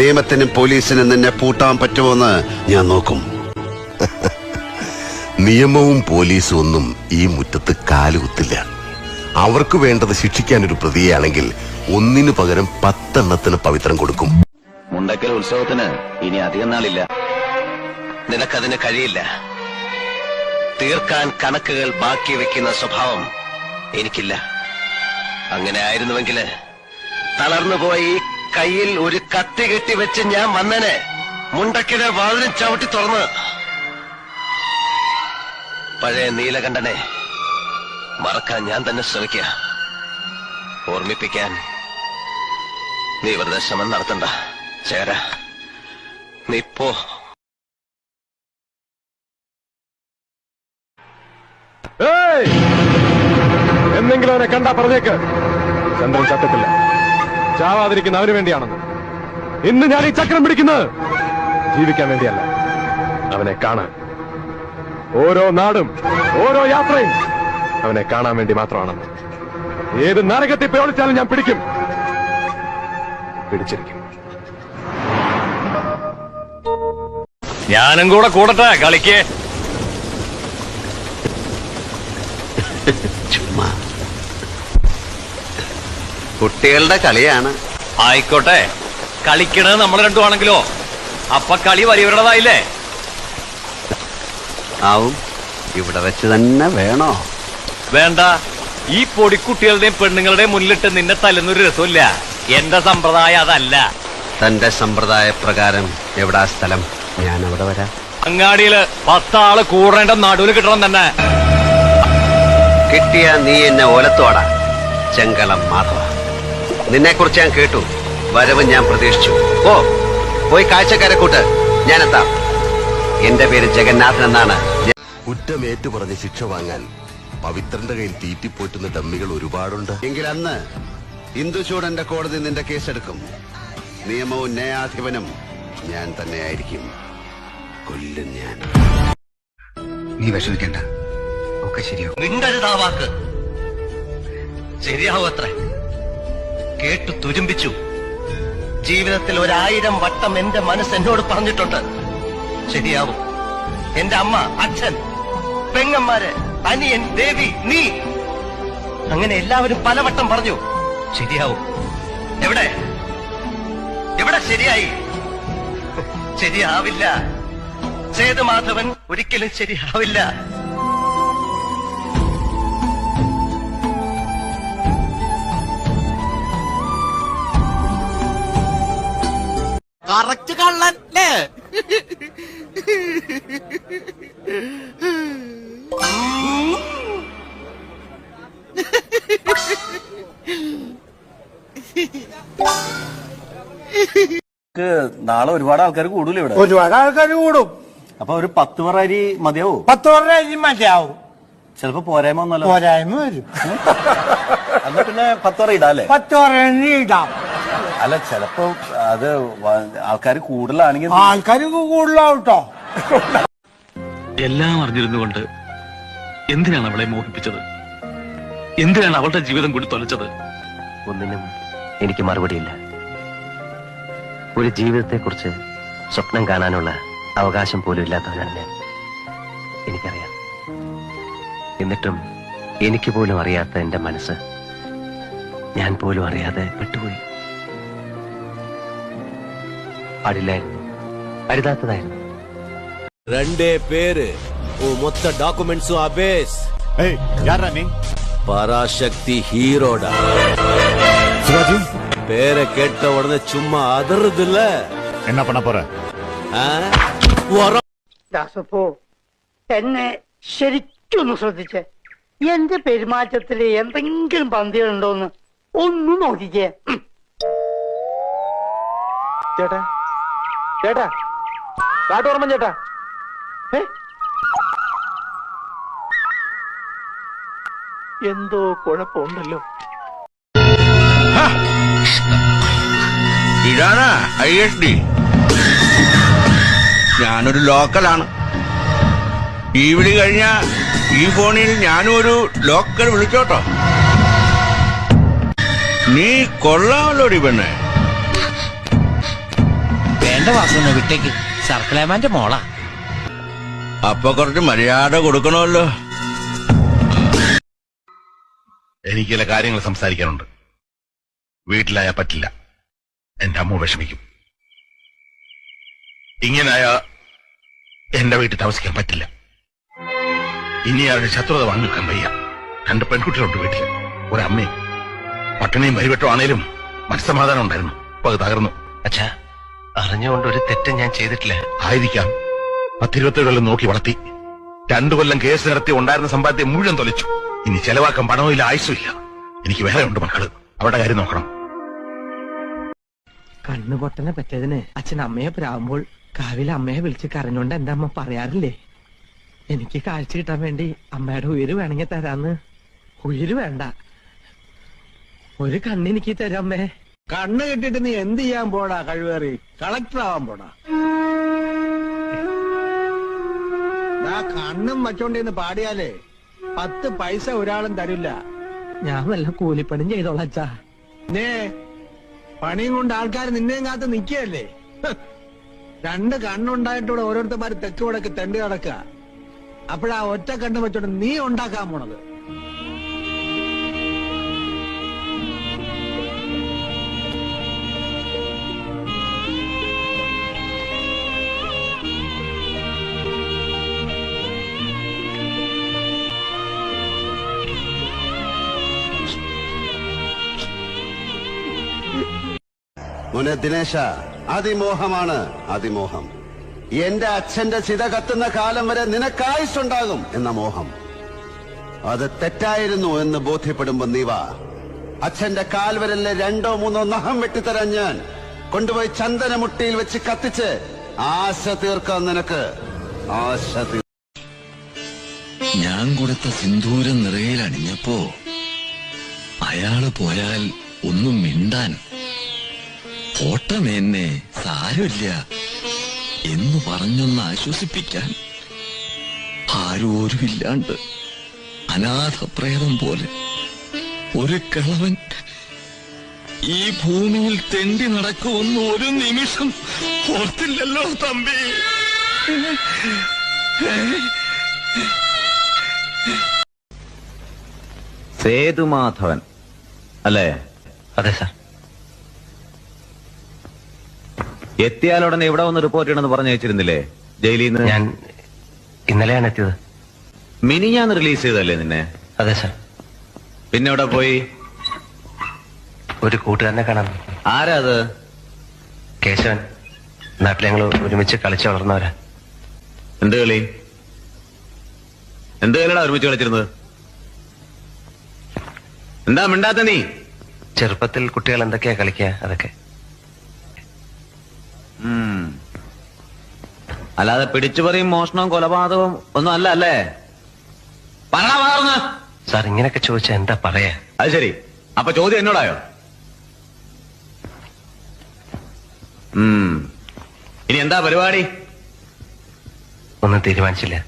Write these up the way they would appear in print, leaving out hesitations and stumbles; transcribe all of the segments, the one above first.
നിയമത്തിനും പോലീസിനും നിന്നെ പൂട്ടാൻ പറ്റുമോന്ന് ഞാൻ നോക്കും. നിയമവും പോലീസും ഒന്നും ഈ മുറ്റത്ത് കാലുകുത്തില്ല. അവർക്ക് വേണ്ടത് ശിക്ഷിക്കാൻ ഒരു പ്രതിയാണെങ്കിൽ ഒന്നിനു പകരം 10 എണ്ണത്തിന് പവിത്രം കൊടുക്കും. മുണ്ടക്കൽ ഉത്സവത്തിന് ഇനി അധികം നാളില്ല. നിനക്കതിന് കഴിയില്ല. തീർക്കാൻ കണക്കുകൾ ബാക്കി വെക്കുന്ന സ്വഭാവം എനിക്കില്ല. അങ്ങനെ ആയിരുന്നുവെങ്കിൽ തളർന്നുപോയി കയ്യിൽ ഒരു കത്തി കെട്ടിവെച്ച് ഞാൻ വന്നനെ. മുണ്ടക്കിലെ വാതിലും ചവിട്ടി തുറന്ന് പഴയ നീലകണ്ഠനെ മറക്കാൻ ഞാൻ തന്നെ ശ്രമിക്കുക. ഓർമ്മിപ്പിക്കാൻ നീ വെറുതെ ശ്രമം നടത്തണ്ട. ചേര, നീ പോ. എന്തെങ്കിലും അവനെ കണ്ടാ പറഞ്ഞേക്ക്. ചന്ദ്രൻ ചത്തത്തില്ല. ചാവാതിരിക്കുന്ന അവന് വേണ്ടിയാണെന്ന്. ഇന്ന് ഞാൻ ഈ ചക്രം പിടിക്കുന്നത് ജീവിക്കാൻ വേണ്ടിയല്ല, അവനെ കാണാൻ. ഓരോ നാടും ഓരോ യാത്രയും അവനെ കാണാൻ വേണ്ടി മാത്രമാണെന്ന്. ഏത് നരകത്തിൽ പ്രയോഗിച്ചാലും ഞാൻ പിടിക്കും, പിടിച്ചിരിക്കും. ഞാനും കൂടെ കൂടട്ടെ കളിക്ക്. ചുമ്മാ കുട്ടികളുടെ കളിയാണ്. ആയിക്കോട്ടെ, കളിക്കണത് നമ്മൾ രണ്ടുമാണെങ്കിലോ അപ്പൊ കളി വലിയവരുടേതായില്ലേ? ആവും. ഇവിടെ വെച്ച് തന്നെ വേണോ? വേണ്ട. ഈ പൊടിക്കുട്ടികളുടെയും പെണ്ണുങ്ങളുടെയും മുന്നിലിട്ട് നിന്നെ തല്ലുന്നൊരു രസമില്ല. എന്റെ സമ്പ്രദായം അതല്ല. തന്റെ സമ്പ്രദായ പ്രകാരം എവിടാ സ്ഥലം? ഞാൻ അവിടെ വരാം. അങ്ങാടിയില് 10 ആള് കൂടേണ്ട നടുവിൽ കിട്ടണം തന്നെ. കിട്ടിയ നീ എന്നെ ഓലത്തോടാ. ചെങ്കളം മാധവ, നിന്നെ കുറിച്ച് ഞാൻ കേട്ടു. വരവ് ഞാൻ പ്രതീക്ഷിച്ചു. പോയി കാഴ്ചക്കാരെ കൂട്ട്, ഞാനെത്താം. എന്റെ പേര് ജഗന്നാഥൻ എന്നാണ്. കുറ്റമേറ്റു പറഞ്ഞ് ശിക്ഷ വാങ്ങാൻ പവിത്രന്റെ കയ്യിൽ തീറ്റിപ്പോറ്റുന്ന ഡമ്മികൾ ഒരുപാടുണ്ട്. എങ്കിൽ അന്ന് ഇന്ദുചൂടന്റെ കോടതി നിന്റെ കേസെടുക്കും. നിയമവും ന്യായാധിപനും ഞാൻ തന്നെയായിരിക്കും. കൊല്ലും ഞാൻ. നീ വിഷമിക്കണ്ട, ഒക്കെ ശരിയാവും. മിണ്ടരുതാ വാക്ക്. ശരിയാവത്രേ. കേട്ടു തുരുമ്പിച്ചു. ജീവിതത്തിൽ 1000 വട്ടം എന്റെ മനസ്സ് എന്നോട് പറഞ്ഞിട്ടുണ്ട് ശരിയാവും. എന്റെ അമ്മ, അച്ഛൻ, പെങ്ങന്മാര്, അനിയൻ, ദേവി, നീ, അങ്ങനെ എല്ലാവരും പലവട്ടം പറഞ്ഞു ശരിയാവും. എവിടെ എവിടെ ശരിയായി? ശരിയാവില്ല. സേതുമാധവൻ ഒരിക്കലും ശരിയാവില്ല. കറക്റ്റ് കള്ളൻ അല്ലേ? നാളെ ഒരുപാട് ആൾക്കാർ കൂടൂലേ ഇവിടെ? ഒരുപാട് ആൾക്കാർ കൂടും. അപ്പൊ ഒരു 10 പറ അരി മതിയാവോ? 10 പറ അരി മതിയാവും. ചിലപ്പോ പോരായ്മ ഒന്നല്ലോ. പോരായ്മ വരും. എന്നാ പിന്നെ 10 പറ ഇടാല്ലേ? 10 പറ ഇടാം. അല്ല, ചിലപ്പോ അത് ആൾക്കാർ കൂടുതലാണെങ്കിൽ. ആൾക്കാർ കൂടുതലാവട്ടോ. എല്ലാം അറിഞ്ഞിരുന്നുകൊണ്ട് എന്തിനാണ് അവളെ മോഹിപ്പിച്ചത്? എന്തിനാണ് അവളുടെ ജീവിതം കൂടി തൊലച്ചത്? ഒന്നിനും എനിക്ക് മറുപടിയില്ല. ഒരു ജീവിതത്തെക്കുറിച്ച് സ്വപ്നം കാണാനുള്ള അവകാശം പോലും ഇല്ലാത്തവനാണ് ഞാൻ. എനിക്കറിയാം. എന്നിട്ടും എനിക്ക് പോലും അറിയാത്ത എന്റെ മനസ്സ് ഞാൻ പോലും അറിയാതെ പെട്ടുപോയി. പാടില്ലായിരുന്നു, അരുതാത്തതായിരുന്നു. 2 பேரு மொத்த டாக்குமெண்ட்ஸும் அபேஸ். யாரா நீ? பராசக்தி ஹீரோடா. சிவாஜி பேரை கேட்ட உடனே சும்மா அதறது இல்ல. என்ன பண்ண போற? ദാസപ്പോ എന്നെ ശരിക്കൊന്ന് ശ്രദ്ധിച്ചേ. എന്റെ പെരുമാറ്റത്തില് എന്തെങ്കിലും പന്തികളുണ്ടോന്ന് ഒന്ന് നോക്കിക്കേ. ചേട്ടാ, ചേട്ടാ, കാട്ടോർമ്മൻ ചേട്ടാ. എന്തോ കുഴപ്പമുണ്ടല്ലോ. ഇതാണ് ISD. ഞാനൊരു ലോക്കലാണ്. ഈ വിളി കഴിഞ്ഞ ഈ ഫോണിൽ ഞാനും ഒരു ലോക്കൽ വിളിച്ചോട്ടോ. നീ കൊള്ളാമല്ലോടി പെണ്ണെ. വാസന വിട്ടേക്ക്. സർക്കിളേമാന്റെ മോളാ. അപ്പൊ കുറച്ച് മര്യാദ കൊടുക്കണമല്ലോ. എനിക്ക് ചില കാര്യങ്ങൾ സംസാരിക്കാനുണ്ട്. വീട്ടിലായാ പറ്റില്ല, എന്റെ അമ്മ വിഷമിക്കും. ഇങ്ങനായ എന്റെ വീട്ടിൽ താമസിക്കാൻ പറ്റില്ല. ഇനി അവരുടെ ശത്രുത വാങ്ങി വെക്കാൻ വയ്യ. 2 പെൺകുട്ടികളുണ്ട് വീട്ടിൽ, ഒരമ്മയും. പട്ടിണിയും പരിവട്ടോ ആണേലും മനസ്സമാധാനം ഉണ്ടായിരുന്നു. അപ്പൊ അത് തകർന്നു. അച്ഛാ, അറിഞ്ഞുകൊണ്ട് ഒരു തെറ്റും ഞാൻ ചെയ്തിട്ടില്ല. ആയിരിക്കാം. 10-27 കൊല്ലം നോക്കി വളർത്തി. 2 കൊല്ലം കേസ് നടത്തി ഉണ്ടായിരുന്ന സമ്പാദ്യം മുഴുവൻ തൊലച്ചു. ഇനി ചെലവാക്കാൻ പണവും ഇല്ല, ആയുസും ഇല്ല. എനിക്ക് വേറെ ഉണ്ട് മക്കള്, അവരുടെ കാര്യം നോക്കണം. കണ്ണുപൊട്ടനെ പറ്റിയതിന് അച്ഛൻ അമ്മയെ പ്രാവുമ്പോൾ കാവിലെ അമ്മയെ വിളിച്ച് കരഞ്ഞോണ്ട് എന്റെ അമ്മ പറയാറില്ലേ, എനിക്ക് കാഴ്ച കിട്ടാൻ വേണ്ടി അമ്മയുടെ ഉയിര് വേണമെങ്കിൽ തരാന്ന്. ഉയിര് വേണ്ട, ഒരു കണ്ണെനിക്ക് തരാമ്മേ. കണ്ണ് കിട്ടിട്ട് നീ എന്ത് ചെയ്യാൻ പോടാ? കഴിവേറി കളക്ടർ ആവാൻ പോടാ. കണ്ണും വച്ചോണ്ടിന്ന് പാടിയാലേ 10 പൈസ ഒരാളും തരില്ല. ഞാൻ വല്ല കൂലിപ്പണിയും ചെയ്തോളാം അച്ഛാ. പണിയും കൊണ്ട് ആൾക്കാർ നിന്നെയും കാത്ത് നിൽക്കുകയല്ലേ. 2 കണ്ണുണ്ടായിട്ടൂടെ ഓരോരുത്തന്മാര് തെക്ക് വടക്ക് തെണ്ടി നടക്കുക. അപ്പോഴാ ഒറ്റ കണ്ണ് വെച്ചോണ്ട് നീ ഉണ്ടാക്കാൻ പോണത്. മോനെ ദിനേശ, അതിമോഹമാണ് അതിമോഹം. എന്റെ അച്ഛന്റെ ചിത കത്തുന്ന കാലം വരെ നിനക്കായുസുണ്ടാകും എന്ന മോഹം. അത് തെറ്റായിരുന്നു എന്ന് ബോധ്യപ്പെടുമ്പോ നീ വാ. അച്ഛന്റെ കാൽവരലിലെ 2-3 നഖം വെട്ടിത്തരാൻ ഞാൻ കൊണ്ടുപോയി ചന്ദനമുട്ടിയിൽ വെച്ച് കത്തിച്ച് ആശ തീർക്കാൻ നിനക്ക്. ആശ ഞാൻ കൊടുത്ത സിന്ദൂരം നിറയിൽ അണിഞ്ഞപ്പോ അയാള് പോയാൽ ഒന്നും മിണ്ടാൻ, ഓട്ടമേന്നെ സാരമില്ല എന്ന് പറഞ്ഞൊന്ന് ആശ്വസിപ്പിക്കാൻ ആരും ഇല്ലാണ്ട് അനാഥപ്രേതം പോലെ ഒരു കിളവൻ ഈ ഭൂമിയിൽ തെണ്ടി നടക്കുമെന്ന് ഒരു നിമിഷം ഓർത്തില്ലല്ലോ തമ്പി. സേതുമാധവൻ അല്ലേ? അതെ സാർ. എത്തിയാലുടനെ ഇവിടെ വന്ന് റിപ്പോർട്ട് ചെയ്യണമെന്ന് പറഞ്ഞു വെച്ചിരുന്നില്ലേ ജയിലിൽ നിന്ന്? ഞാൻ ഇന്നലെയാണ് എത്തിയത്. മിനിഞ്ഞാന്ന് റിലീസ് ചെയ്തല്ലേ നിന്നെ? അതെ സാർ. പിന്നെ ഇവിടെ പോയി? ഒരു കൂട്ടുകാരനെ കാണാൻ. ആരാ അത്? കേശവൻ. നാട്ടിൽ ഞങ്ങൾ ഒരുമിച്ച് കളിച്ചു വളർന്നവരാ. എന്ത് കളി? എന്ത് കളിയാ ഒരുമിച്ച് കളിച്ചിരുന്നത്? എന്താ മിണ്ടാത്ത നീ? ചെറുപ്പത്തിൽ കുട്ടികൾ എന്തൊക്കെയാ കളിക്കുക, അതൊക്കെ. അല്ലാതെ പിടിച്ചുപറിയും മോഷണവും കൊലപാതകവും ഒന്നും അല്ല അല്ലേ? പറഞ്ഞ സാർ, ഇങ്ങനെയൊക്കെ ചോദിച്ചാൽ എന്താ പറയാ? അത് ശരി, അപ്പൊ ചോദ്യം എന്നോടായോ? ഇനി എന്താ പരിപാടി? ഒന്നും തീരുമാനിച്ചില്ല.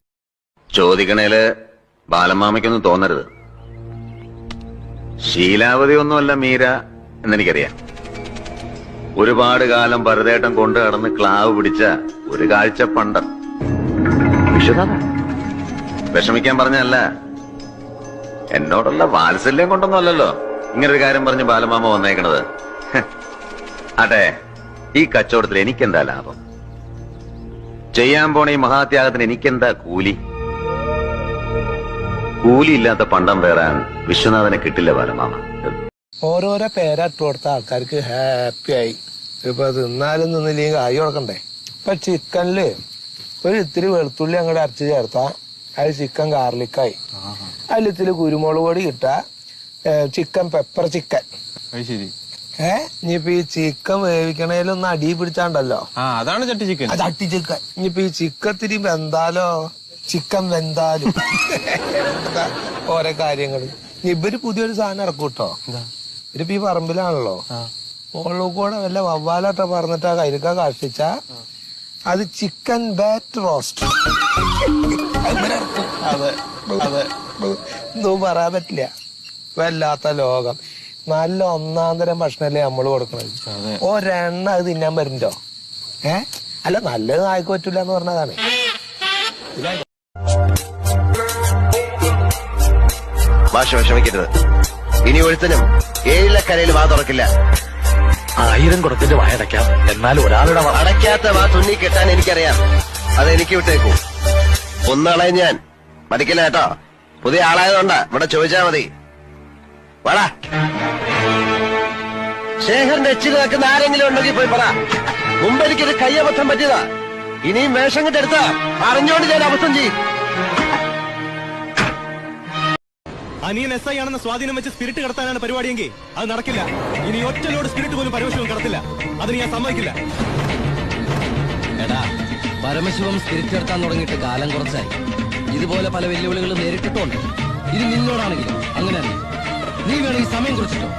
ചോദിക്കണേല് ബാലമാമയ്ക്കൊന്നും തോന്നരുത്. ശീലാവതി ഒന്നുമല്ല മീര എന്നെനിക്കറിയാം. ഒരുപാട് കാലം ഭരതേട്ടൻ കൊണ്ടു കടന്ന് ക്ലാവ് പിടിച്ച ഒരു കാഴ്ച പണ്ട്. വിഷമിക്കാൻ പറഞ്ഞല്ല, എന്നോടുള്ള വാത്സല്യം കൊണ്ടൊന്നും അല്ലല്ലോ ഇങ്ങനൊരു കാര്യം പറഞ്ഞ് ബാലമാമ വന്നേക്കണത്. അതെ, ഈ കച്ചവടത്തിൽ എനിക്കെന്താ ലാഭം? ചെയ്യാൻ പോണ ഈ മഹാത്യാഗത്തിന് എനിക്കെന്താ കൂലി? കൂലിയില്ലാത്ത പണ്ടം പേറാൻ വിശ്വനാഥനെ കിട്ടില്ല ബാലമാമ. ഓരോരോ പേരാട്ട് കൊടുത്ത ആൾക്കാർക്ക് ഹാപ്പി ആയി. ഇപ്പൊ തിന്നാലും നിന്നില്ലെങ്കിൽ കായ് കൊടുക്കണ്ടേ? ഇപ്പൊ ചിക്കനില് ഒരു ഇത്തിരി വെളുത്തുള്ളി അങ്ങോട്ട് അരച്ച് ചേർത്താ അത് ചിക്കൻ ഗാർലിക്കായി. അതിൽ ഇത്തിരി കുരുമുളക് പൊടി ഇട്ടാ ചിക്കൻ പെപ്പർ ചിക്കൻ. ശരി. ഇനിയിപ്പോ ഈ ചിക്കൻ വേവിക്കണേലൊന്ന് അടി പിടിച്ചാണ്ടല്ലോ, അതാണ് ചട്ടി ചിക്കൻ. ചട്ടി ചിക്കൻ. ഇനിയിപ്പോ ഈ ചിക്കൻ തിരി വെന്താലോ, ചിക്കൻ വെന്താലും ഓരോ കാര്യങ്ങള്. ഇവര് പുതിയൊരു സാധനം ഇറക്കും കേട്ടോ. ഇവരിപ്പോ ഈ പറമ്പിലാണല്ലോ, മുകളിൽ കൂടെ വല്ല വവ്വാലൊക്കെ പറഞ്ഞിട്ട് ആ കയ്യിലൊക്കെ കാഷ്ടിച്ച അത് ചിക്കൻ ബാറ്റ് റോസ്റ്റ്. അതെ അതെ, ഒന്നും പറയാൻ പറ്റില്ല. വല്ലാത്ത ലോകം. നല്ല ഒന്നാന്തരം ഭക്ഷണല്ലേ നമ്മള് കൊടുക്കണത്. ഒരെണ്ണ അത് തിന്നാൻ പറ്റുണ്ടോ? അല്ല നല്ലത് നായ്ക്ക് പറ്റൂല എന്ന് പറഞ്ഞതാണ്. ഭാഷ വിഷമിക്കരുത്. ഇനി ഒരുത്തനും ഏഴിലക്കരയിൽ വാ തുറക്കില്ല. 1000 കൊടുത്തിന്റെ വായടയ്ക്കാം, എന്നാൽ ഒരാളുടെ അടയ്ക്കാത്ത വാ തുന്നി കെട്ടാൻ എനിക്കറിയാം. അതെനിക്ക് വിട്ടേക്കൂ. ഒന്നളയും ഞാൻ മടിക്കില്ല കേട്ടോ. പുതിയ ആളായതുകൊണ്ടാ. ഇവിടെ ചോദിച്ചാ മതി. വാടാ. ശേഖറിന്റെ എച്ചിൽ നിൽക്കുന്ന ആരെങ്കിലും ഉണ്ടെങ്കിൽ പോയി പറ. മുമ്പ് എനിക്കൊരു കയ്യബദ്ധം പറ്റിയതാ. ഇനിയും വേഷം കെട്ടെടുത്താ അറിഞ്ഞോണ്ട് ഞാൻ അബദ്ധം ചെയ്യും. അനിയൻ SI ആണെന്ന സ്വാധീനം വെച്ച് സ്പിരിറ്റ് കടത്താനാണ് പരിപാടിയെങ്കിൽ അത് നടക്കില്ല. ഇനി ഒറ്റ ലോഡ് സ്പിരിറ്റ് പോലും പരമശിവം കടത്തില്ല. അതിന് ഞാൻ സമ്മതിക്കില്ല. എടാ, പരമശിവം സ്പിരിറ്റ് കടത്താൻ തുടങ്ങിയിട്ട് കാലം കുറച്ചായി. ഇതുപോലെ പല വെല്ലുവിളികളും നേരിട്ടിട്ടുണ്ട്. ഇത് നിന്നോടാണെങ്കിലും അങ്ങനെ തന്നെ. നീ വേണമെങ്കിൽ സമയം കുറിച്ചിട്ടോ.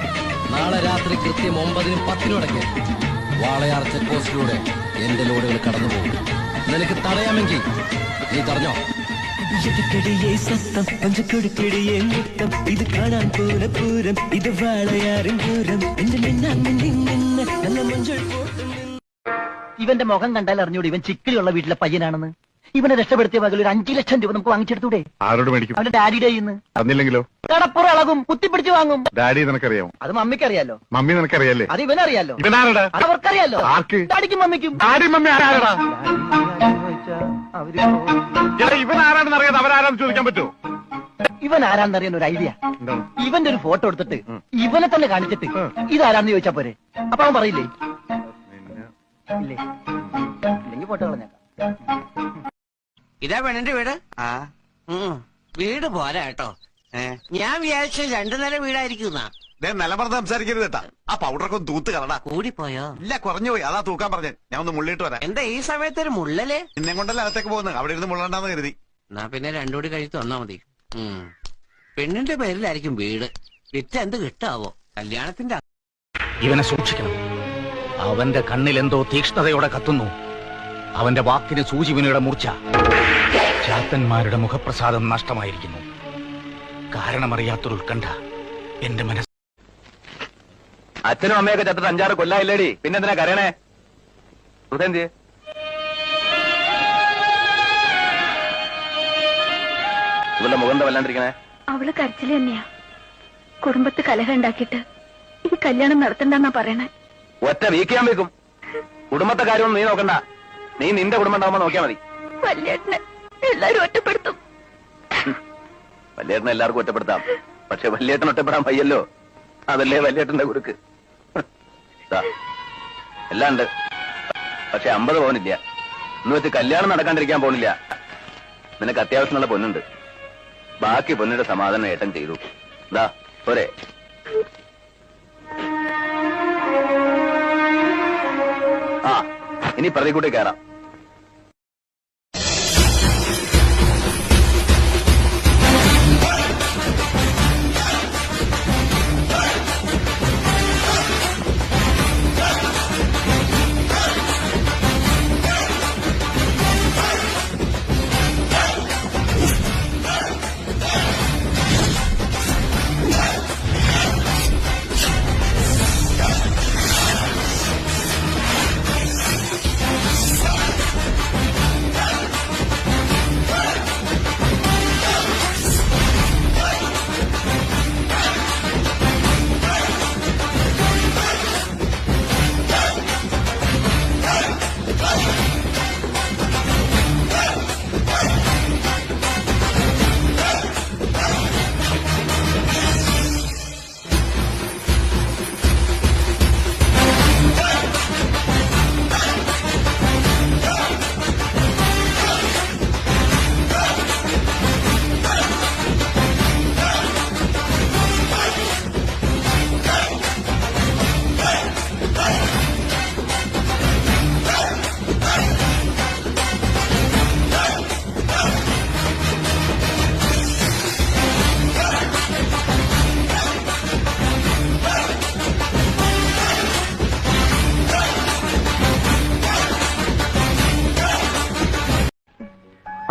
നാളെ രാത്രി കൃത്യം 9-നും 10-നും ഇടയ്ക്ക് വാളയാർ ചെക്ക് പോസ്റ്റിലൂടെ എന്റെ ലോഡുകൾ കടന്നു പോകും. നിനക്ക് തടയാമെങ്കിൽ നീ തടഞ്ഞോ. ഇത് കാണാൻ പൂരം, ഇത് വാളയാറിൻ പൂരം. ഇവന്റെ മുഖം കണ്ടാൽ അറിഞ്ഞൂടെ ഇവൻ ചിക്കിലുള്ള വീട്ടിലെ പയ്യനാണെന്ന്. ഇവനെ രക്ഷപ്പെടുത്തിയ മകൾ ഒരു 5 ലക്ഷം രൂപ നമുക്ക് വാങ്ങിച്ചെടുത്തൂടെ? ആരോട് മേടിക്കും? അവന്റെ ഡാഡിയുടെ ഇന്ന് തന്നില്ലെങ്കിലോ? കടപ്പുറ ഇളകും, കുത്തിപ്പിടിച്ച് വാങ്ങും. ഡാഡി നിനക്കറിയാമോ? അത് മമ്മിക്കറിയാലോ. മമ്മി നിനക്കറിയാലേ? അത് ഇവനറിയാലോ. ഇവനാരടാ? അത് അവർക്കറിയാലോ. ആർക്ക്? ഡാഡിക്കും മമ്മിക്കും. ഡാഡി മമ്മി ആരാടാ? ഇവൻ ആരാണെന്ന് അറിയാതെ അവരാരാന്ന് ചോദിക്കാൻ പറ്റുമോ? ഇവൻ ആരാന്നറിയാൻ ഒരു ഐഡിയ. ഇവന്റെ ഒരു ഫോട്ടോ എടുത്തിട്ട് ഇവനെ തന്നെ കാണിച്ചിട്ട് ഇതാരാന്ന് ചോദിച്ചാ പോരെ. അപ്പൊ അവൻ പറയില്ലേ? ഇല്ലേ? ഇല്ലെങ്കിൽ ഫോട്ടോ കളഞ്ഞേക്കാം. ഇതാ പെണ്ണിന്റെ വീട്. വീട് പോരാ കേട്ടോ. ഞാൻ വിചാരിച്ച 2 നില വീടായിരിക്കും. നിലമറന്ന് സംസാരിക്കരുത് കേട്ടാ. ആ പൗഡറൊക്കെ ഒന്ന് തൂത്ത് കളടാ. കൂടിപ്പോയോ? ഇല്ല, കുറഞ്ഞു പോയി. അതാ തൂക്കാൻ പറഞ്ഞേ. ഞാൻ ഒന്ന് മുള്ളിട്ട് വരാം. എന്താ ഈ സമയത്ത് ഒരു മുള്ളല്? നിന്നെ കൊണ്ടല്ല അകത്തേക്ക് പോകുന്നത്. അവിടെ ഇരുന്ന് മുള്ളണ്ടാന്ന് കരുതി. എന്നാ പിന്നെ 2 കൂടി കഴിച്ച് തന്നാ മതി. പെണ്ണിന്റെ പേരിലായിരിക്കും വീട്. വിറ്റ് എന്ത് കിട്ടാവോ കല്യാണത്തിന്റെ. ഇവനെ സൂക്ഷിക്കണം. അവന്റെ കണ്ണിൽ എന്തോ തീക്ഷ്ണതയോടെ കത്തുന്നു. അവന്റെ വാക്കിന് സൂചിവിനയുടെ മൂർച്ച. ചാത്തന്മാരുടെ മുഖപ്രസാദം നഷ്ടമായിരിക്കുന്നു. കാരണമറിയാത്തൊരു ഉത്കണ്ഠ എന്റെ മനസ്സ്. അച്ഛനും അമ്മയൊക്കെ ചത്തിട്ട് 5-6 കൊല്ലായില്ലേടി. പിന്നെന്തിനാ കരയണേ? ഹൃദയന്തിയെ ഇവളുടെ മുഖം വല്ലാണ്ടിരിക്കണേ. അവള് കരച്ചില് തന്നെയാ. കുടുംബത്ത് കലഹം ഉണ്ടാക്കിയിട്ട് ഈ കല്യാണം നടത്തണ്ടെന്നാ പറയണേ. ഒറ്റ വീക്കിയാൻ വെക്കും. കുടുംബത്തെ കാര്യമൊന്നും നീ നോക്കണ്ട. നീ നിന്റെ കുടുംബം ഉണ്ടാവുമ്പോ നോക്കിയാ മതി. വല്യേട്ടനെ എല്ലാരും ഒറ്റപ്പെടുത്തും. വല്യേട്ടനെ എല്ലാവർക്കും ഒറ്റപ്പെടുത്താം. പക്ഷെ വല്യേട്ടൻ ഒറ്റപ്പെടാൻ വയ്യല്ലോ. അതല്ലേ വല്യേട്ടന്റെ കുറുക്ക്. എല്ലാം ഉണ്ട്. പക്ഷെ 50 പവനില്ല. എന്ന് വെച്ച് കല്യാണം നടക്കാണ്ടിരിക്കാൻ പോണില്ല. നിനക്ക് അത്യാവശ്യമുള്ള പൊന്നുണ്ട്. ബാക്കി പൊന്നിന്റെ സമാധാനം ഏട്ടൻ ചെയ്തു. എന്താ പോരെ? ആ, ഇനി പ്രതികൂട്ടി കയറാം.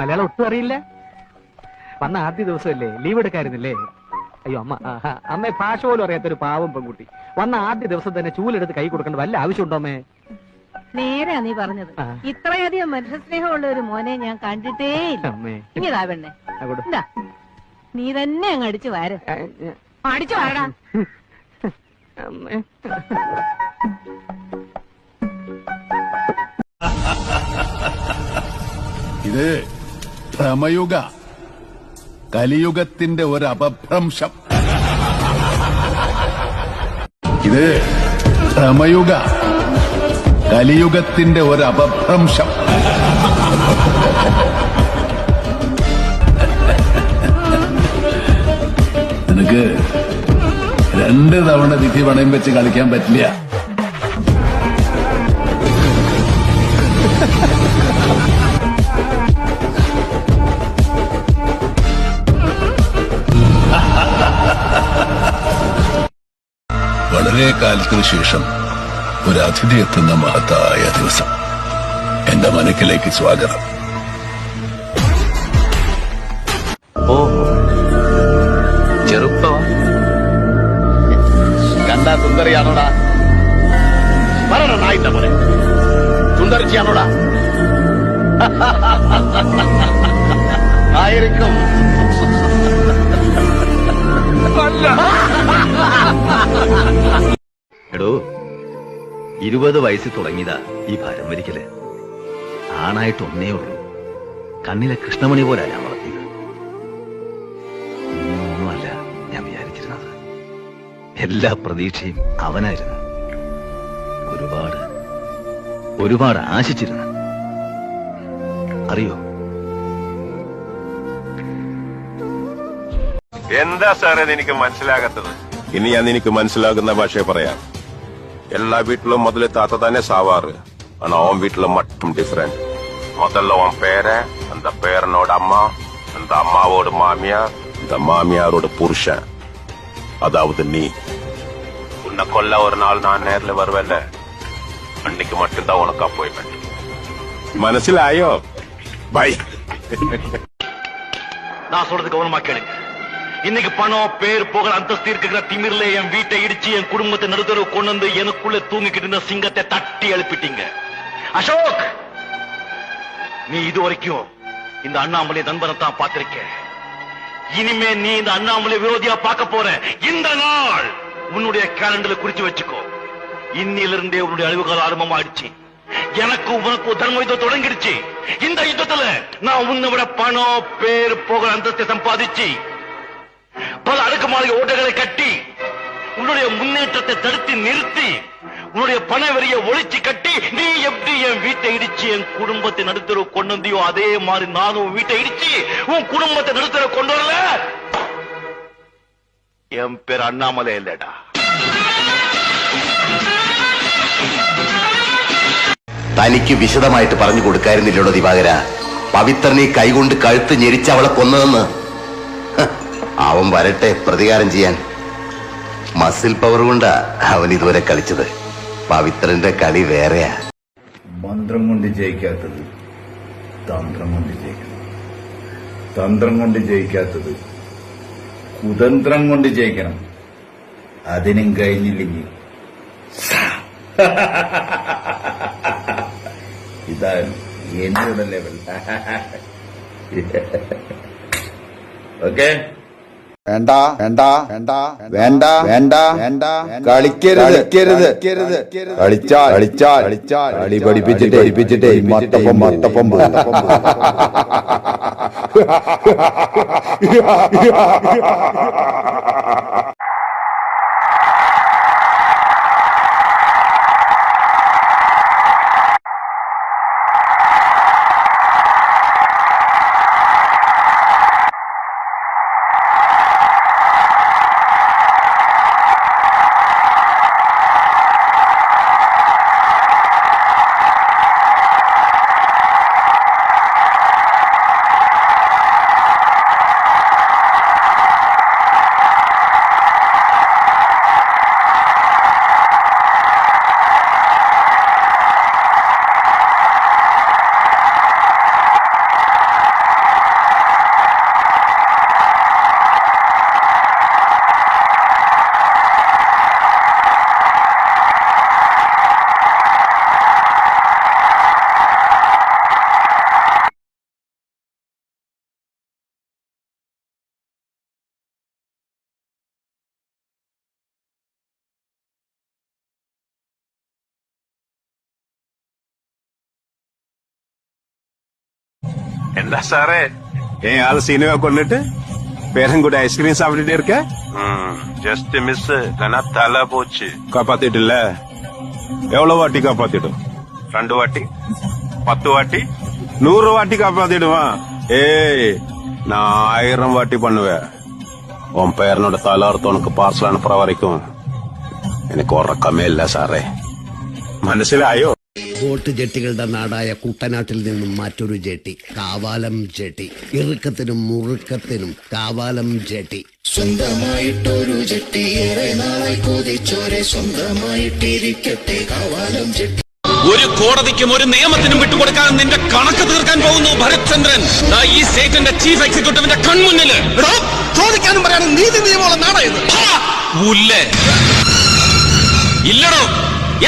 മലയാളം ഒട്ടും അറിയില്ല. വന്ന ആദ്യ ദിവസമല്ലേ, ലീവ് എടുക്കായിരുന്നില്ലേ? അയ്യോ അമ്മ, അമ്മ ഭാഷ പോലും അറിയാത്തൊരു പാവം പെൺകുട്ടി. വന്ന ആദ്യ ദിവസം തന്നെ ചൂലെടുത്ത് കൈ കൊടുക്കേണ്ട വല്ല ആവശ്യമുണ്ടോ അമ്മേ? നേരാ നീ പറഞ്ഞത്. ഇത്രയധികം മനുഷ്യസ്നേഹമുള്ള ഒരു മോനെ ഞാൻ കണ്ടിട്ടേ ഇല്ല. ഇനിതാ പെണ്ണെ, എന്താ നീ തന്നെ അങ്ങ് അടിച്ചു വാര. അടിച്ചു വാരടാ. ഇത് ഭ്രമയുഗ, കലിയുഗത്തിന്റെ ഒരു അപഭ്രംശം. ഇത് ഭ്രമയുഗ, കലിയുഗത്തിന്റെ ഒരു അപഭ്രംശം. നിനക്ക് 2 തവണ വിധി പണയം വെച്ച് കളിക്കാൻ പറ്റില്ല. വളരെ കാലത്തിനു ശേഷം ഒരു അതിഥി എത്തുന്ന മഹത്തായ ദിവസം. എന്റെ മനക്കിലേക്ക് സ്വാഗതം. ഓ ചെറുപ്പ കണ്ടാ സുന്ദരിയാണോടാ? പറയണ നായിന്റെ പോലെ സുന്ദരിച്ചിയാണോടാ? ആയിരിക്കും. എടോ 20 വയസ്സിൽ തുടങ്ങിയതാ ഈ ഭാരം വലിക്കല്. ആണായിട്ട് ഒന്നേ ഉള്ളൂ. കണ്ണിലെ കൃഷ്ണമണി പോലെ ഞാൻ വളർത്തിയത്. ഒന്നുമല്ല ഞാൻ വിചാരിച്ചിരുന്നത്. എല്ലാ പ്രതീക്ഷയും അവനായിരുന്നു. ഒരുപാട് ആശിച്ചിരുന്നു. അറിയോ? എന്താ സാറേ എനിക്ക് മനസ്സിലാകാത്തത്? ഇനി ഞാൻ എനിക്ക് മനസ്സിലാകുന്ന ഭാഷയെ പറയാം. എല്ലാ വീട്ടിലും ಮೊದಲೇ ತಾತ ತಾನೇ ಸಾವಾರು. ஆனா அவன் வீட்டுல மட்டும் டிஃபரெண்ட். முதல்ல உன் பேரை, அந்த பேரனோட அம்மா, அந்த அம்மாவோட மாமியார், இந்த மாமியாரோட புருஷன், அதாவது நீ. உன்னை கொல்ல ஒரு நாள் நான் நேர்ல வருவேன்ல, அன்னைக்கு மட்டும்தான் உனக்கு அப்பாயின்மெண்ட். മനസ്സിലായോ? பை. நான் சொல்றது கவனமா கேளுங்க. இன்னைக்கு பணம், பேர், புகழ், அந்தஸ்து இருக்கிற திமிர்ல என் வீட்டை இடிச்சு என் குடும்பத்தை நடுத்தரவு கொண்டு வந்து எனக்குள்ள தூங்கிக்கிட்டு இருந்த சிங்கத்தை தட்டி எழுப்பிட்டீங்க. அசோக், நீ இதுவரைக்கும் இந்த அண்ணாமலை நண்பனை தான் பார்த்திருக்க. இனிமே நீ இந்த அண்ணாமலை விரோதியா பார்க்க போற. இந்த நாள் உன்னுடைய கேலண்டர்ல குறிச்சு வச்சுக்கோ. இன்னிலிருந்தே உன்னுடைய அழிவுகால ஆரம்பமாயிடுச்சு. எனக்கு உனக்கு தர்ம யுத்தம் தொடங்கிடுச்சு. இந்த யுத்தத்துல நான் உன்னை விட பணம், பேர், புகழ், அந்தஸ்தை சம்பாதிச்சு பல அடுக்குமாளிகை ஓட்டைகளை கட்டி உன்னுடைய முன்னேற்றத்தை தடுத்து நிறுத்தி உன்னுடைய பண வரிய ஒழிச்சு கட்டி நீ எப்படி என் வீட்டை இடிச்சு என் குடும்பத்தை நடுத்தர கொண்டு வந்தியோ அதே மாதிரி நானும் வீட்டை இடிச்சு உன் குடும்பத்தை நடுத்தர கொண்டு வரல. என் பேர் அண்ணாமலை இல்லடா. തനിക്ക് വിശദമായിട്ട് പറഞ്ഞു കൊടുക്കായിരുന്നില്ലടോ ദിവാകര? പവിത്രനെ കൈകൊണ്ട് കഴുത്ത് ഞെരിച്ച് അവളെ കൊന്നതെന്ന്. അവൻ വരട്ടെ പ്രതികാരം ചെയ്യാൻ. മസിൽ പവർ കൊണ്ടാ അവൻ ഇതുവരെ കളിച്ചത്. പവിത്രന്റെ കളി വേറെയാ. മന്ത്രം കൊണ്ട് ജയിക്കാത്തത് തന്ത്രം കൊണ്ട് ജയിക്കണം. തന്ത്രം കൊണ്ട് ജയിക്കാത്തത് കുതന്ത്രം കൊണ്ട് ജയിക്കണം. അതിനും കഴിഞ്ഞില്ലെങ്കിൽ ഇതാണ് എന്നോട് ലെവൽ. ഓക്കെ? വേണ്ട വേണ്ട വേണ്ട വേണ്ട വേണ്ട വേണ്ട കളിക്കരുത് കളിക്കരുത് കളിച്ചാൽ കളിച്ചാൽ കളിച്ചാൽ കളി പഠിപ്പിച്ചിട്ടേ മത്തപ്പം മത്തപ്പം എന്താ സാറേ ആള് സിനിമ കൊണ്ടിട്ട് പേരും കൂടെ ഐസ്ക്രീം സാപ്പിட்டு இருக்க ஜஸ்ட் மிஸ் இல்லைன்னா தலை போச்சு காப்பாத்திட்டுல எவ்வளவு வாட்டி காப்பாத்திடும் 2 வாட்டி 10 வாட்டி 100 வாட்டி காப்பாத்திடுவான் நான் 1000 வாட்டி பண்ணுவேன் உன் பேரனோட தலார்த்தம் உனக்கு பார்சல் அனுப்புற வரைக்கும் എനിക്ക് ഉറക്കമേ ഇല്ല സാറേ മനസ്സിലായോ ബോട്ട് ജെട്ടികളുടെ നാടായ കുട്ടനാട്ടിൽ നിന്നും മറ്റൊരു ജെട്ടി കാവാലം ജെട്ടി ഇറുക്കത്തിനും മുറുക്കത്തിനും കാവാലം ജെട്ടി സ്വന്തമായിട്ടൊരു ജെട്ടി ഏറെ നാളായി കൊതിച്ചോരെ സ്വന്തമായിട്ടിരിക്കട്ടെ കാവാലം ജെട്ടി ഒരു കോടതിക്കും ഒരു നിയമത്തിനും വിട്ടുകൊടുക്കാൻ നിന്റെ കണക്ക് തീർക്കാൻ പോകുന്നു ഭരത്ചന്ദ്രൻ ഈ സ്റ്റേറ്റിന്റെ ചീഫ് എക്സിക്യൂട്ടീവിന്റെ കൺമുന്നില് ചോദിക്കാനും പറയാനും നീതി നിയമമുള്ള നാടായത് ഇല്ലടോ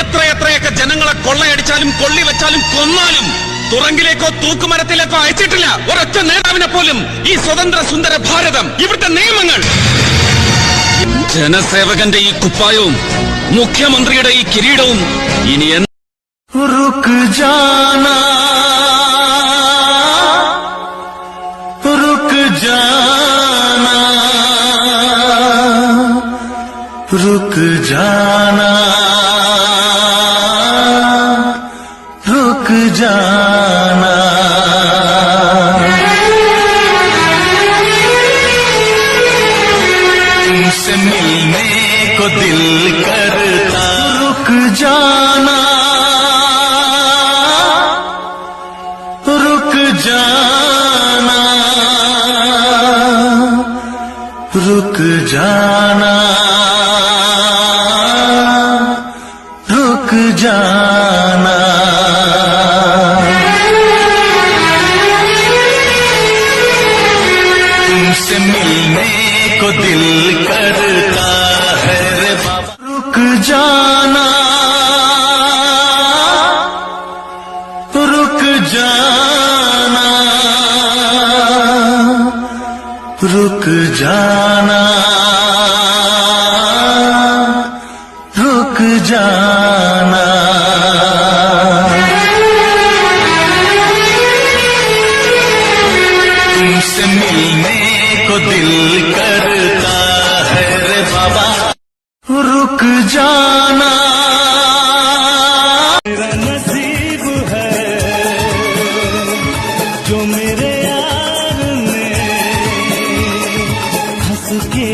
എത്രയൊക്കെ ജനങ്ങളെ കൊള്ളയടിച്ചാലും കൊള്ളി വെച്ചാലും കൊന്നാലും തുറങ്കിലേക്കോ തൂക്കുമരത്തിലേക്കോ അയച്ചിട്ടില്ല ഒരൊറ്റ നേതാവിനെ പോലും ഈ സ്വതന്ത്ര സുന്ദര ഭാരതം ഇവിടുത്തെ നിയമങ്ങൾ ജനസേവകന്റെ ഈ കുപ്പായവും മുഖ്യമന്ത്രിയുടെ ഈ കിരീടവും ഇനി रुक जाना रुक जाना रुक जाना रुक जाना तुमसे मिलने को दिल करता रुक जाना रुक जाना रुक जाना रुक जाना तुमसे मिलने को दिल करता है रे बाबा रुक जाना रुक जाना रुक जाना रुक जाना तुमसे मिलने को दिल करता है रे बाबा रुक जाना मेरा नसीब है जो मेरे यार ने हंस के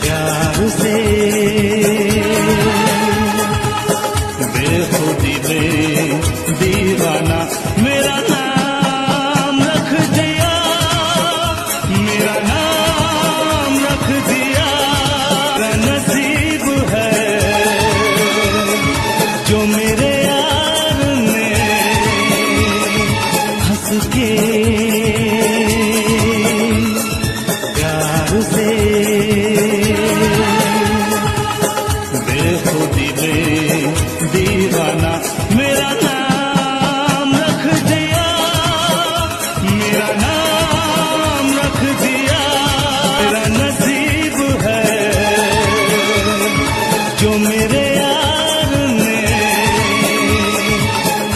प्यार से बेखुदी में दीवाना मेरा नाम रख दिया मेरा नाम रख दिया मेरा नसीब है जो मेरे यार ने हंस के प्यार से बेखुदी में दीवाना मेरा नाम रख दिया मेरा नाम रख दिया मेरा नसीब है जो मेरे यार ने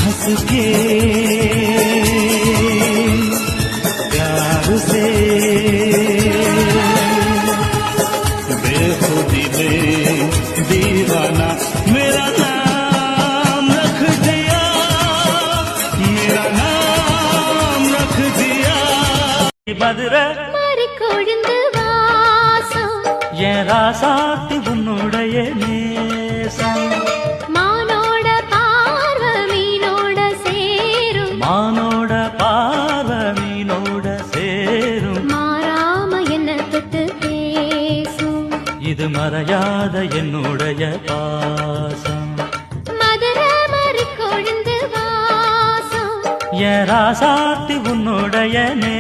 हंस के प्यार से बेखुदी में दीवाना मेरा नाम रख दिया मेरा नाम रख दिया बदर கொழுந்து வாசம் என் ராசாத்தி உன்னுடைய நேசம் மானோட பார்வை மீனோட சேரும் மானோட பார்வை மீனோட சேரும் மாறாம என்ன தொட்டு பேசும் இது மறையாத என்னுடைய பாசம் மதுர மறு கொழுந்து வாசம் என் ராசாத்தி உன்னுடைய நே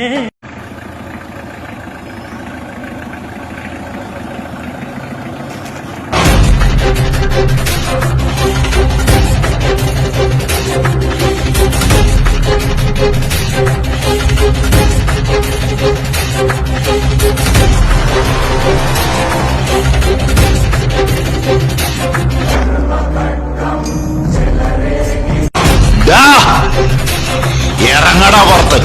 ഇറങ്ങടാ പുറത്ത്.